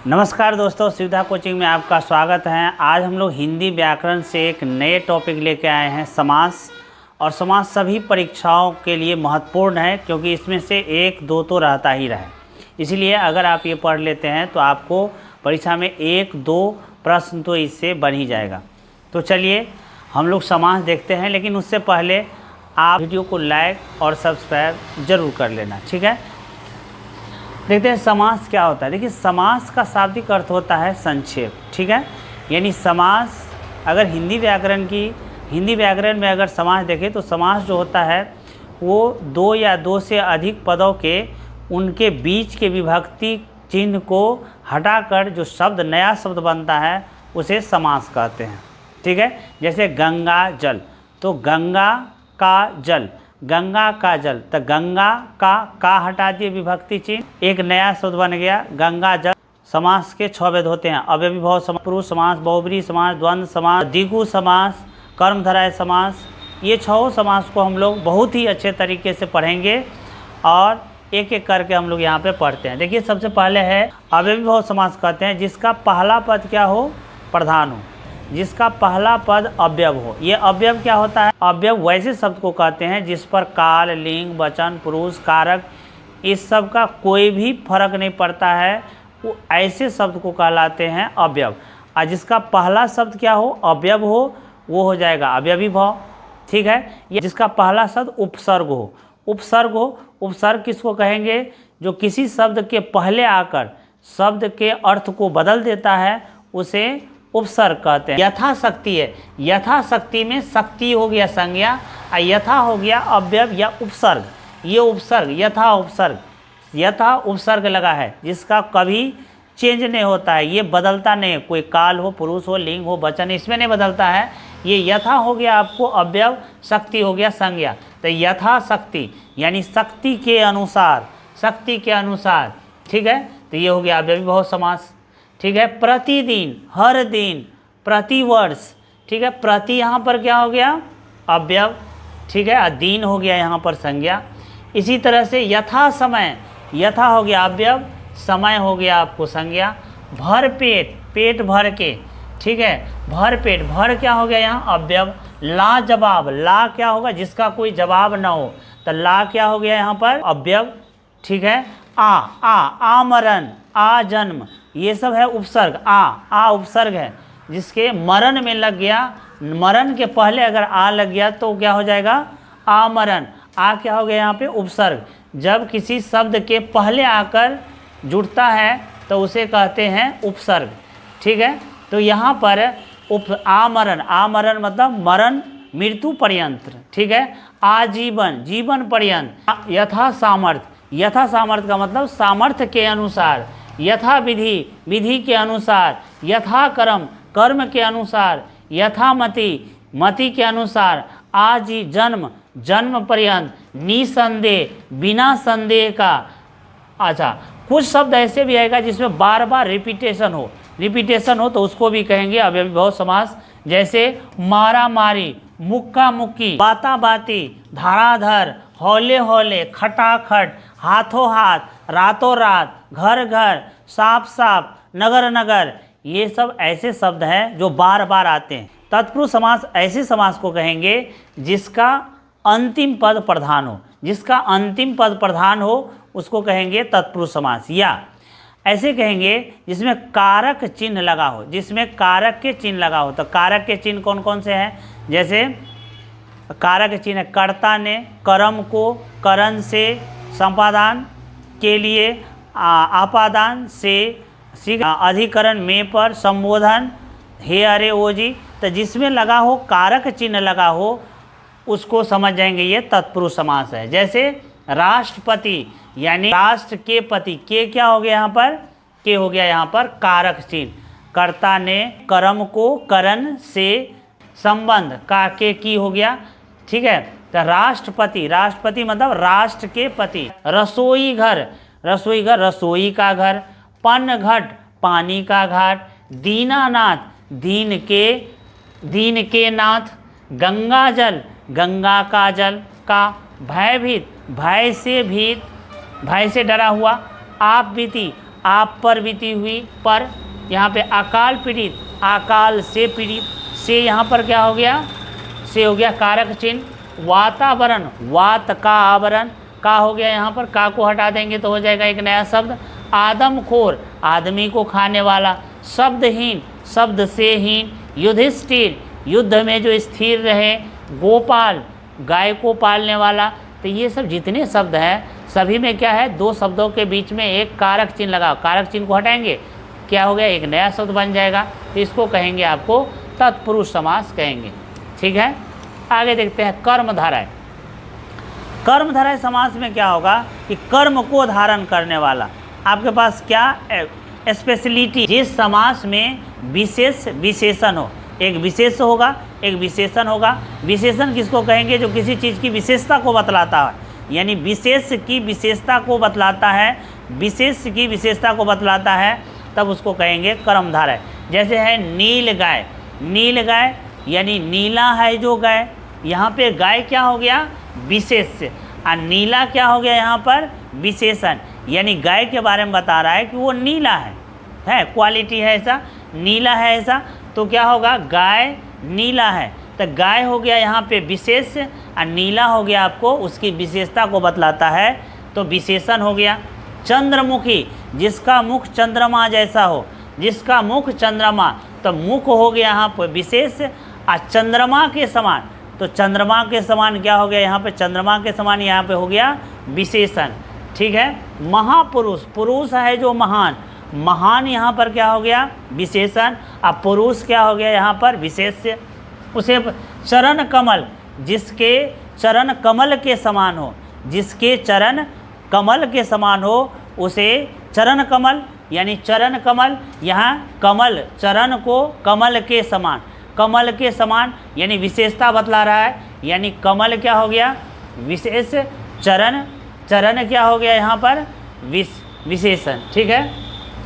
नमस्कार दोस्तों, सुविधा कोचिंग में आपका स्वागत है। आज हम लोग हिंदी व्याकरण से एक नए टॉपिक लेके आए हैं, समास। और समास सभी परीक्षाओं के लिए महत्वपूर्ण है, क्योंकि इसमें से एक दो तो रहता ही रहे। इसलिए अगर आप ये पढ़ लेते हैं तो आपको परीक्षा में एक दो प्रश्न तो इससे बन ही जाएगा। तो चलिए हम लोग समास देखते हैं, लेकिन उससे पहले आप वीडियो को लाइक और सब्सक्राइब ज़रूर कर लेना, ठीक है। देखते हैं समास क्या होता है। देखिए, समास का शाब्दिक अर्थ होता है संक्षेप, ठीक है। यानी समास, अगर हिंदी व्याकरण में अगर समास देखें तो समास जो होता है वो दो या दो से अधिक पदों के उनके बीच के विभक्ति चिन्ह को हटाकर जो शब्द नया शब्द बनता है उसे समास कहते हैं, ठीक है। जैसे गंगा जल, तो गंगा का जल, गंगा का जल, तो गंगा का हटा दिए विभक्ति चिन्ह, एक नया शब्द बन गया गंगा जल। समास के 6 भेद होते हैं: अव्ययीभाव समास, पुरुष समास, बहुब्रीहि समास, द्वंद्व समास, द्विगु समास, कर्मधारय समास। ये 6 समास को हम लोग बहुत ही अच्छे तरीके से पढ़ेंगे और एक एक करके हम लोग यहाँ पे पढ़ते हैं। देखिए, सबसे पहले है अव्ययीभाव समास, कहते हैं जिसका पहला पद क्या हो? प्रधान हो, जिसका पहला पद अव्यव हो। ये अव्यव क्या होता है? अव्यव वैसे शब्द को कहते हैं जिस पर काल, लिंग, वचन, पुरुष, कारक इस सब का कोई भी फर्क नहीं पड़ता है, वो ऐसे शब्द को कहलाते हैं अव्यव। और जिसका पहला शब्द क्या हो? अव्यव हो, वो हो जाएगा अव्ययी भाव, ठीक है। ये जिसका पहला शब्द उपसर्ग हो, उपसर्ग हो। उपसर्ग किसको कहेंगे? जो किसी शब्द के पहले आकर शब्द के अर्थ को बदल देता है उसे उपसर्ग कहते हैं। यथाशक्ति है, यथाशक्ति में शक्ति हो गया संज्ञा, और यथा हो गया अव्यव या उपसर्ग। ये उपसर्ग, यथा उपसर्ग, यथा उपसर्ग लगा है जिसका कभी चेंज नहीं होता है, ये बदलता नहीं है। कोई काल हो, पुरुष हो, लिंग हो, वचन, इसमें नहीं बदलता है। ये यथा हो गया आपको अव्यव, शक्ति हो गया संज्ञा। तो यथाशक्ति यानी शक्ति के अनुसार, शक्ति के अनुसार, ठीक है। तो ये हो गया अव्ययीभाव समास, ठीक है। प्रतिदिन, हर दिन, प्रतिवर्ष, ठीक है। प्रति यहाँ पर क्या हो गया? अव्यव, ठीक है। दिन हो गया यहाँ पर संज्ञा। इसी तरह से यथा समय, यथा हो गया अव्यव, समय हो गया आपको संज्ञा। भर पेट, पेट भर के, ठीक है। भर पेट, भर क्या हो गया यहाँ? अव्यव। ला जवाब, ला क्या होगा? जिसका कोई जवाब ना हो, तो ला क्या हो गया यहाँ पर? अव्यव, ठीक है। आमरण, आ जन्म, ये सब है उपसर्ग। आ उपसर्ग है, जिसके मरण में लग गया, मरण के पहले अगर आ लग गया तो क्या हो जाएगा? आमरण। आ क्या हो गया यहाँ पे? उपसर्ग। जब किसी शब्द के पहले आकर जुड़ता है तो उसे कहते हैं उपसर्ग, ठीक है। तो यहाँ पर आमरण, आमरण मतलब मरण, मृत्यु पर्यंत, ठीक है। आजीवन, जीवन पर्यंत। यथा सामर्थ्य, यथा सामर्थ्य का मतलब सामर्थ्य के अनुसार। यथा विधि, विधि के अनुसार। यथा कर्म, कर्म के अनुसार। यथा मति, मति के अनुसार। आजी जन्म, जन्म पर्यंत। निसंदेह, बिना संदेह का। अच्छा, कुछ शब्द ऐसे भी आएगा जिसमें बार बार रिपीटेशन हो, रिपीटेशन हो तो उसको भी कहेंगे अव्ययीभाव समास। जैसे मारा मारी, मुक्का मुक्की, बाता बाती, धराधर, हौले हौले, खटाखट, हाथों हाथ, रातों रात, घर घर, साफ साफ, नगर नगर। ये सब ऐसे शब्द हैं जो बार बार आते हैं। तत्पुरुष समास ऐसे समास को कहेंगे जिसका अंतिम पद प्रधान हो, जिसका अंतिम पद प्रधान हो उसको कहेंगे तत्पुरुष समास। या ऐसे कहेंगे जिसमें कारक चिन्ह लगा हो, जिसमें कारक के चिन्ह लगा हो। तो कारक के चिन्ह कौन कौन से हैं? जैसे कारक चिन्ह, कर्ता ने कर्म को करण से, संपादान के लिए आपादान से, अधिकरण में पर, संबोधन हे अरे ओ जी। तो जिसमें लगा हो, कारक चिन्ह लगा हो, उसको समझ जाएंगे ये तत्पुरुष समास है। जैसे राष्ट्रपति यानी राष्ट्र के पति, के क्या हो गया यहाँ पर? के हो गया यहाँ पर कारक चिन्ह। कर्ता ने कर्म को करण से, संबंध का के की हो गया, ठीक है। तो राष्ट्रपति, राष्ट्रपति मतलब राष्ट्र के पति। रसोई घर, रसोई घर, रसोई का घर। पन घट, पानी का घाट। दीनानाथ, दीन के नाथ। गंगा जल, गंगा का जल का। भयभीत, भय से भीत, भय से डरा हुआ। आप बीती, आप पर बीती हुई, पर यहाँ पे अकाल पीड़ित, अकाल से पीड़ित, से यहाँ पर क्या हो गया, से हो गया कारक चिन्ह। वातावरण, वात का आवरण, का हो गया यहाँ पर, का को हटा देंगे तो हो जाएगा एक नया शब्द। आदमखोर, आदमी को खाने वाला। शब्दहीन, शब्द से हीन। युधिष्ठिर, युद्ध में जो स्थिर रहे। गोपाल, गाय को पालने वाला। तो ये सब जितने शब्द हैं सभी में क्या है, दो शब्दों के बीच में एक कारक चिन्ह लगाओ, कारक चिन्ह को हटाएंगे क्या हो गया, एक नया शब्द बन जाएगा। तो इसको कहेंगे आपको तत्पुरुष समास कहेंगे। ठीक है, आगे देखते हैं कर्मधारय। कर्मधारय समास में क्या होगा कि कर्म को धारण करने वाला। आपके पास क्या स्पेशलिटी, जिस समास में विशेष विशेषण हो, एक विशेष होगा एक विशेषण होगा। विशेषण किसको कहेंगे, जो किसी चीज़ की विशेषता को बतलाता है, यानी विशेष की विशेषता को बतलाता है, विशेष की विशेषता को बतलाता है, तब उसको कहेंगे कर्मधारय। जैसे है नील गाय, नील गाय यानी नीला है जो गाय, यहाँ पे गाय क्या हो गया, विशेष, और नीला क्या हो गया यहाँ पर, विशेषण, यानी गाय के बारे में बता रहा है कि वो नीला है क्वालिटी है ऐसा, नीला है ऐसा, तो क्या होगा, गाय नीला है। तो गाय हो गया यहाँ पे विशेष, और नीला हो गया आपको उसकी विशेषता को बतलाता है, तो विशेषण हो गया। चंद्रमुखी, जिसका मुख चंद्रमा जैसा हो, जिसका मुख चंद्रमा, तो मुख हो गया यहाँ पर विशेष, और चंद्रमा के समान, तो चंद्रमा के समान क्या हो गया यहाँ पे, चंद्रमा के समान यहाँ पे हो गया विशेषण। ठीक है, महापुरुष, पुरुष है जो महान, महान यहाँ पर क्या हो गया, विशेषण, और पुरुष क्या हो गया यहाँ पर, विशेष्य। उसे चरण कमल, जिसके चरण कमल के समान हो, जिसके चरण कमल के समान हो, उसे चरण कमल, यानी चरण कमल, यहाँ कमल, चरण को कमल के समान, कमल के समान यानी विशेषता बतला रहा है, यानी कमल क्या हो गया, विशेष, चरण, चरण क्या हो गया यहाँ पर, विशेषण। ठीक है,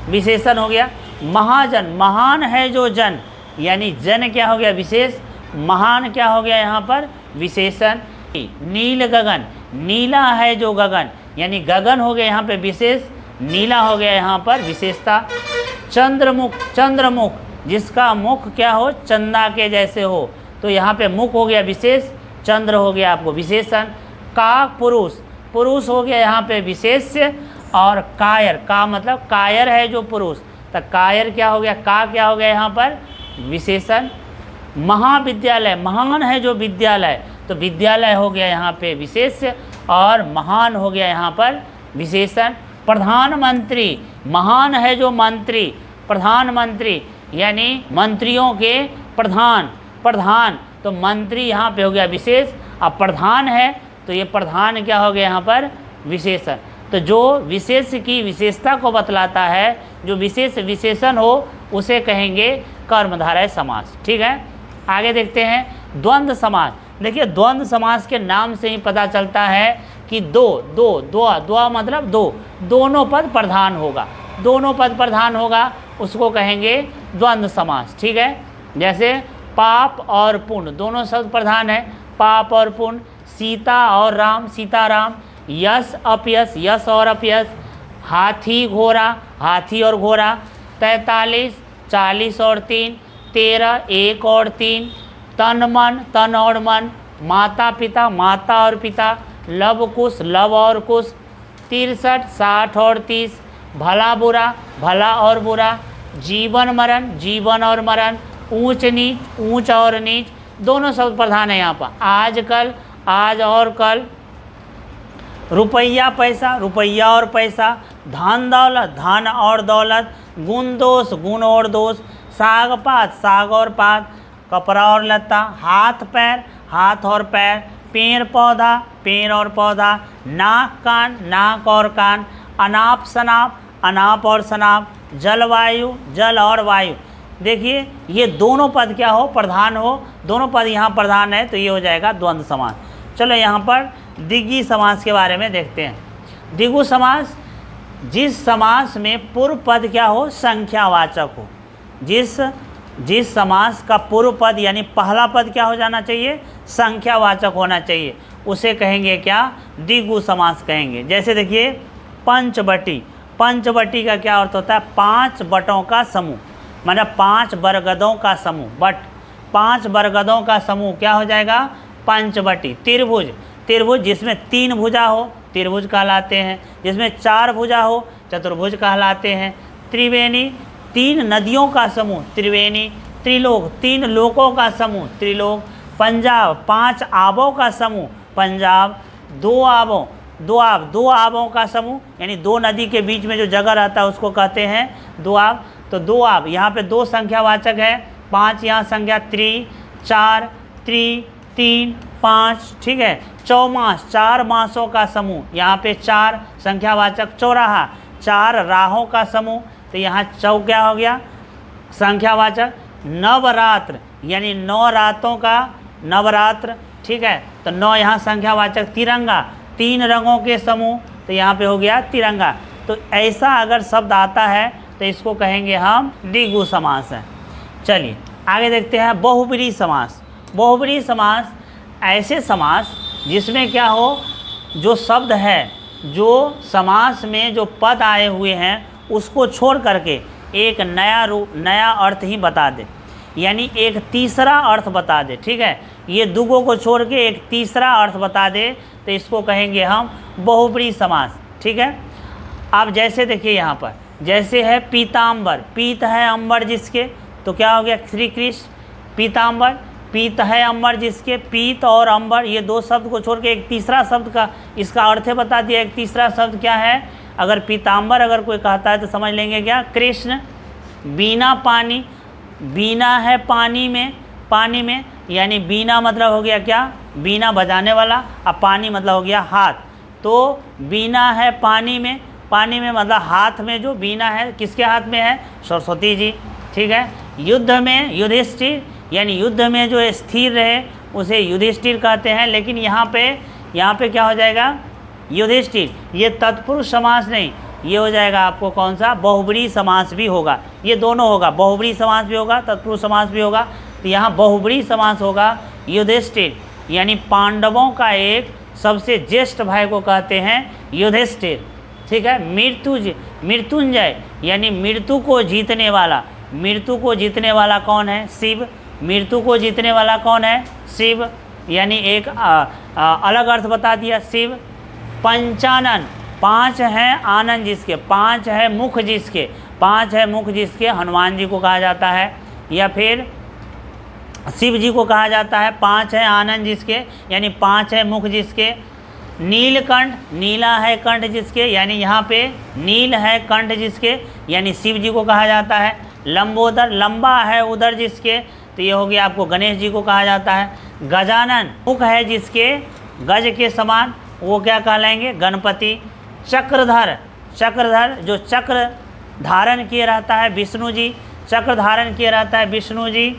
विशेषण हो गया। महाजन, महान है जो जन, यानी जन क्या हो गया, विशेष, महान क्या हो गया यहाँ पर, विशेषण। नील गगन, नीला है जो गगन, यानी गगन हो गया यहाँ पे विशेष, नीला हो गया यहाँ पर विशेषता। चंद्रमुख, चंद्रमुख, जिसका मुख क्या हो, चंदा के जैसे हो, तो यहाँ पे मुख हो गया विशेष, चंद्र हो गया आपको विशेषण। काक, पुरुष, पुरुष हो गया यहाँ पे विशेष, और कायर, का मतलब कायर है जो पुरुष, तो कायर क्या हो गया, का क्या हो गया यहाँ पर, विशेषण। महाविद्यालय, महान है जो विद्यालय, तो विद्यालय हो गया यहाँ पे विशेष, और महान हो गया यहाँ पर विशेषण। प्रधानमंत्री, महान है जो मंत्री, प्रधानमंत्री यानी मंत्रियों के प्रधान, प्रधान, तो मंत्री यहाँ पे हो गया विशेष, अब प्रधान है तो ये प्रधान क्या हो गया यहाँ पर, विशेषण। तो जो विशेष की विशेषता को बतलाता है, जो विशेष विशेषण हो, उसे कहेंगे कर्मधारय समास। ठीक है, आगे देखते हैं द्वंद्व समास। देखिए द्वंद्व समास के नाम से ही पता चलता है कि दो मतलब दो, दोनों पद प्रधान होगा, दोनों पद प्रधान होगा, उसको कहेंगे द्वंद्व समास। ठीक है, जैसे पाप और पुण्य, दोनों शब्द प्रधान है, पाप और पुण्य। सीता और राम, सीताराम। यश अपयश, यश और अपयश। हाथी घोड़ा, हाथी और घोड़ा। 43, 40 और 3। 13, 1 और 3। तन मन, तन और मन। माता पिता, माता और पिता। लव कुश, लव और कुश। 63, 60 और 30। भला बुरा, भला और बुरा। जीवन मरण, जीवन और मरण। ऊंच नीच, ऊंच और नीच, दोनों शब्द प्रधान है यहाँ पर। आज कल, आज और कल। रुपया पैसा, रुपया और पैसा। धन दौलत, धन और दौलत। गुण दोष, गुण और दोष। साग पात, साग और पात। कपड़ा और लत्ता। हाथ पैर, हाथ और पैर। पेड़ पौधा, पेड़ और पौधा। नाक कान, नाक और कान। अनाप शनाप, अनाप और शनाप। जलवायु, जल और वायु। देखिए ये दोनों पद क्या हो, प्रधान हो, दोनों पद यहाँ प्रधान है, तो ये हो जाएगा द्वंद्व समास। चलो यहाँ पर द्विगु समास के बारे में देखते हैं। द्विगु समास, जिस समास में पूर्व पद क्या हो, संख्यावाचक हो। जिस समास का पूर्व पद यानी पहला पद क्या हो जाना चाहिए, संख्यावाचक होना चाहिए, उसे कहेंगे क्या, द्विगु समास कहेंगे। जैसे देखिए पंचवटी, पंचवटी का क्या अर्थ होता है? 5 बटों का समूह, मतलब 5 बरगदों का समूह। बट 5 बरगदों का समूह क्या हो जाएगा? पंचवटी। त्रिभुज, त्रिभुज जिसमें 3 भुजा हो त्रिभुज कहलाते हैं, जिसमें 4 भुजा हो चतुर्भुज कहलाते हैं। त्रिवेणी, 3 नदियों का समूह त्रिवेणी। त्रिलोक, 3 लोकों का समूह त्रिलोक। पंजाब, 5 आबों का समूह पंजाब। 2 आबों, 2 आबों का समूह, यानी 2 नदी के बीच में जो जगह रहता है उसको कहते हैं दोआब। तो 2 आब, यहाँ पे 2 संख्यावाचक है, 5 यहाँ संख्या, 3, 4, 3, 5, ठीक है। चौमास, 4 मासों का समूह, यहाँ पे 4 संख्यावाचक। चौराहा, 4 राहों का समूह, तो यहाँ चौ क्या हो गया? संख्यावाचक। नवरात्र, यानी 9 रातों का नवरात्र, ठीक है। तो 9 यहाँ संख्यावाचक। तिरंगा, 3 रंगों के समूह, तो यहाँ पे हो गया तिरंगा। तो ऐसा अगर शब्द आता है तो इसको कहेंगे हम द्विगु समास है। चलिए आगे देखते हैं बहुब्रीहि समास। बहुब्रीहि समास ऐसे समास जिसमें क्या हो, जो शब्द है, जो समास में जो पद आए हुए हैं उसको छोड़ करके एक नया रूप, नया अर्थ ही बता दे, यानी एक तीसरा अर्थ बता दे, ठीक है। ये दुगो को छोड़ के एक तीसरा अर्थ बता दे तो इसको कहेंगे हम बहुब्रीहि समास, ठीक है। अब जैसे देखिए यहाँ पर, जैसे है पीताम्बर, पीत है अंबर जिसके, तो क्या हो गया? श्री कृष्ण। पीताम्बर, पीत है अंबर जिसके, पीत और अंबर ये 2 शब्द को छोड़ के एक तीसरा शब्द का इसका अर्थ बता दिया। एक तीसरा शब्द क्या है? अगर पीताम्बर अगर कोई कहता है तो समझ लेंगे क्या? कृष्ण। बीना, पानी, बीना है पानी में, पानी में, यानी बीना मतलब हो गया क्या? बीना बजाने वाला। अब पानी मतलब हो गया हाथ, तो बीना है पानी में, पानी में मतलब हाथ में जो बीना है किसके हाथ में है? सरस्वती जी, ठीक है। युद्ध में युधिष्ठिर, यानी युद्ध में जो स्थिर रहे उसे युधिष्ठिर कहते हैं, लेकिन यहाँ पे क्या हो जाएगा? युधिष्ठिर। ये तत्पुरुष समास नहीं, ये हो जाएगा आपको कौन सा? बहुब्रीहि समास भी होगा। ये दोनों होगा, बहुब्रीहि समास भी होगा, तत्पुरुष समास भी होगा। तो यहाँ बहुब्रीहि समास होगा। युधिष्ठिर यानी पांडवों का एक सबसे ज्येष्ठ भाई को कहते हैं युधिष्ठिर, ठीक है। मृत्युंजय यानी मृत्यु को जीतने वाला। मृत्यु को जीतने वाला कौन है? शिव। मृत्यु को जीतने वाला कौन है? शिव, यानी एक अलग अर्थ बता दिया शिव। पंचानन, 5 हैं आनंद जिसके, 5 है मुख जिसके, 5 है मुख जिसके हनुमान जी को कहा जाता है, या फिर शिव जी को कहा जाता है। 5 है आनंद जिसके, यानी 5 है मुख जिसके। नीलकंठ, नीला है कंठ जिसके, यानी यहाँ पे नील है कंठ जिसके, यानी शिव जी को कहा जाता है। लंबोदर, लंबा है उदर जिसके, तो ये हो गया आपको गणेश जी को कहा जाता है। गजानन, मुख है जिसके गज के समान, वो क्या कहलाएंगे? गणपति। चक्रधर, चक्रधर जो चक्र धारण किए रहता है विष्णु जी, चक्र धारण किए रहता है विष्णु जी।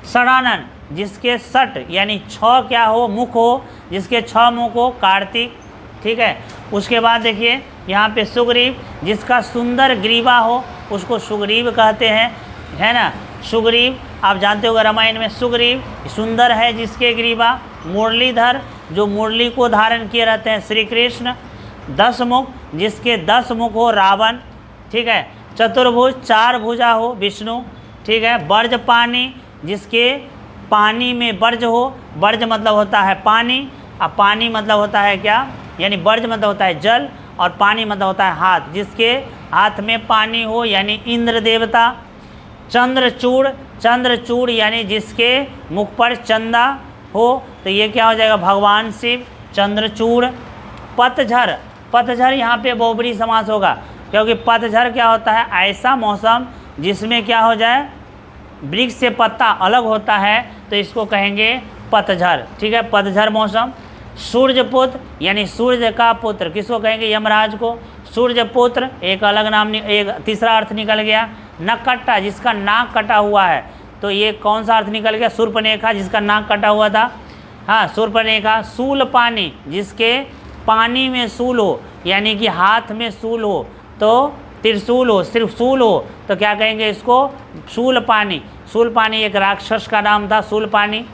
षडानन, जिसके 6 यानी 6 क्या हो? मुख हो, जिसके 6 मुख हो, कार्तिक, ठीक है। उसके बाद देखिए यहाँ पे सुग्रीव, जिसका सुंदर ग्रीवा हो उसको सुग्रीव कहते हैं, है ना। सुग्रीव आप जानते हो रामायण में सुग्रीव सुंदर है जिसके ग्रीवा। मुरलीधर, जो मुरली को धारण किए रहते हैं श्री कृष्ण। 10 मुख, जिसके 10 मुख हो रावण, ठीक है। चतुर्भुज, 4 भुजा हो विष्णु, ठीक है। बर्ज पानी, जिसके पानी में बर्ज हो, बर्ज मतलब होता है पानी, अब पानी मतलब होता है क्या? यानी बर्ज मतलब होता है जल और पानी मतलब होता है हाथ, जिसके हाथ में पानी हो, यानी इंद्र देवता। चंद्रचूड़, चंद्रचूड़ यानी जिसके मुख पर चंदा हो, तो ये क्या हो जाएगा? भगवान शिव, चंद्रचूड़। पतझर, पतझर यहाँ पे बहुब्रीहि समास होगा, क्योंकि पतझर क्या होता है? ऐसा मौसम जिसमें क्या हो जाए? वृक्ष से पत्ता अलग होता है, तो इसको कहेंगे पतझर, ठीक है। पतझर मौसम। सूर्यपुत्र यानी सूर्य का पुत्र, किसको कहेंगे? यमराज को। सूर्यपुत्र एक अलग नाम, एक तीसरा अर्थ निकल गया। नकट्टा, जिसका नाक कटा हुआ है, तो ये कौन सा अर्थ निकल गया? शूर्पणखा, जिसका नाक कटा हुआ था, हाँ शूर्पणखा। शूल पानी, जिसके पानी में शूल हो, यानी कि हाथ में शूल हो, तो त्रिशूल हो, सिर्फ शूल हो तो क्या कहेंगे इसको? शूल पानी। शूल पानी एक राक्षस का नाम था, शूल पानी।